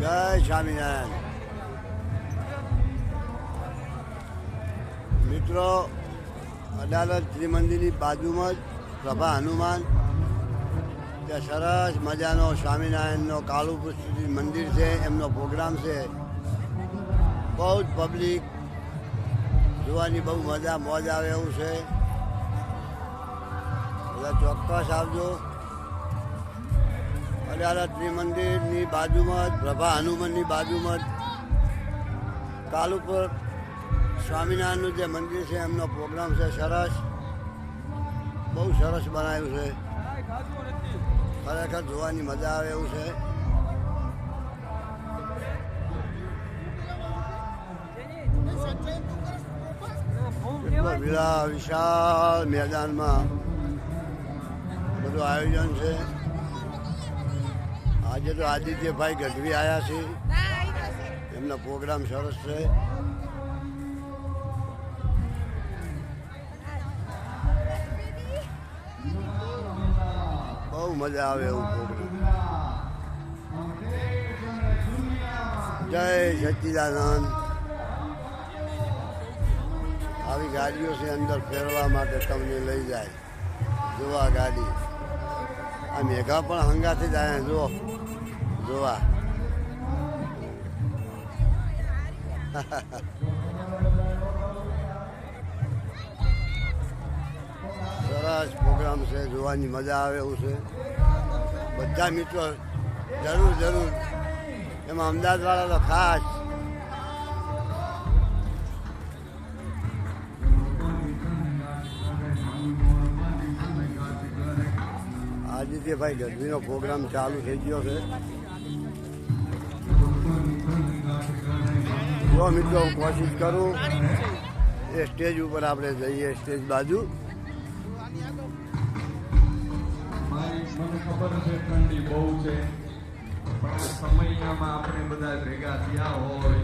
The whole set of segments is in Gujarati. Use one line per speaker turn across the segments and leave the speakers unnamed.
જય સ્વામિનારાયણ મિત્રો, અડાલજ ત્રિમંદિરની બાજુમાં જ પ્રભા હનુમાન ત્યાં સરસ મજાનો સ્વામિનારાયણનો કાળુપુર મંદિર છે. એમનો પ્રોગ્રામ છે. બહુ જ પબ્લિક જોવાની બહુ મોજ આવે એવું છે. બધા ચોક્કસ આવજો. અડાલજ ત્રિમંદિરની બાજુમાં જ પ્રભા હનુમાનની બાજુમાં જ કાળુપુર સ્વામિનારાયણનું જે મંદિર છે એમનો પ્રોગ્રામ છે. સરસ, બહુ સરસ બનાવ્યું છે. ખરેખર જોવાની મજા આવે એવું છે. વિશાળ મેદાનમાં બધું આયોજન છે. આજે તો આદિત્યભાઈ ગઢવી આવ્યા છે. એમનો પ્રોગ્રામ સરસ છે. બહુ મજા આવે એવું પ્રોગ્રામ. જય સચ્ચિદાનંદ. આવી ગાડીઓ છે અંદર ફેરવા માટે, તમને લઈ જાય જોવા ગાડી. આ મેઘા પણ હંગાથી જ આવ્યા જુઓ જોવા. સરસ પ્રોગ્રામ છે. જોવાની મજા આવે એવું છે. બધા મિત્રો જરૂર એમાં અમદાવાદવાળા તો ખાસ. આદિત્યભાઈ ગઢવીનો પ્રોગ્રામ ચાલુ થઈ ગયો છે. જો મિત્રો હું કોશિશ કરું એ સ્ટેજ ઉપર આપણે જઈએ, સ્ટેજ બાજુ.
મને ખબર છે ઠંડી બહુ છે, પણ સમયમાં આપણે બધા ભેગા થયા હોય,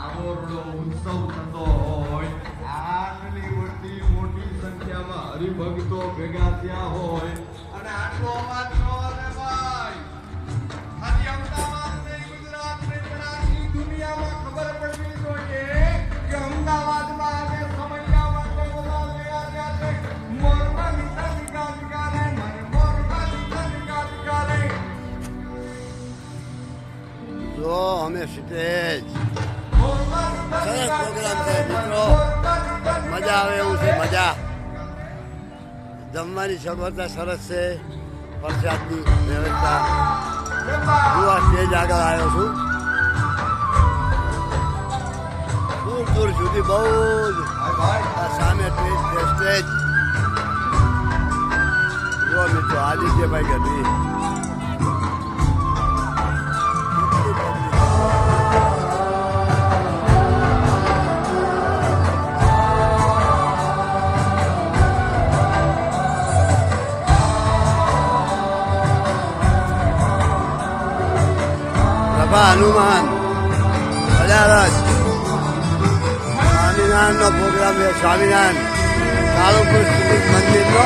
આવોરડો ઉત્સવ થતો હોય, આટલી મોટી સંખ્યામાં હરિભક્તો ભેગા થયા હોય અને આટલો અવાજ ન આવે ભાઈ. ખાલી અમદાવાદ નહીં, ગુજરાત નહીં, પણ આખી દુનિયામાં ખબર પડવી જોઈએ કે અમદાવાદમાં આજે સમયમાં બધા ભેગા થયા છે. મોરબા નીચા નિકાલે
જો અમે સ્ટેજ સરસ પ્રોગ્રામ છે મિત્રો. મજા આવે એવું છે. મજા જમવાની સગવડતા સરસ છે. પ્રસાદની વ્યવસ્થા. હું આ સ્ટેજ આગળ આવ્યો છું. દૂર સુધી બહુ જ આ સામે સ્ટેજ. જો મિત્રો આદિત્યભાઈ ગઢવી. પ્રભા હનુમાન અડાલજ સ્વામિનારાયણનો પ્રોગ્રામ છે. સ્વામિનારાયણ કાળુપુર મંદિરનો.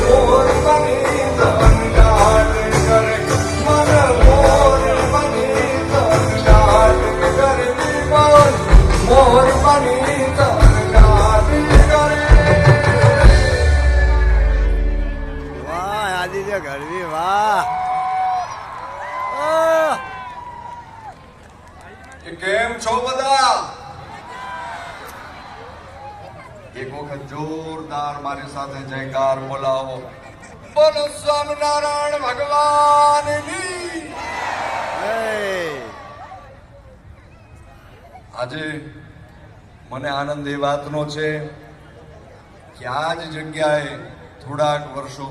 મોર ભગવાનની તનગાતી કરે.
વાહ આદિત્ય ગઢવી વાહ. આહ!
એ કેમ છો બધા? એક વખત જોરદાર મારી સાથે જયકાર બોલાવો. બોલો સ્વામિનારાયણ ભગવાનની.
હે!
આજે મને આનંદ એ વાતનો છે કે આ જ જગ્યાએ થોડાક વર્ષો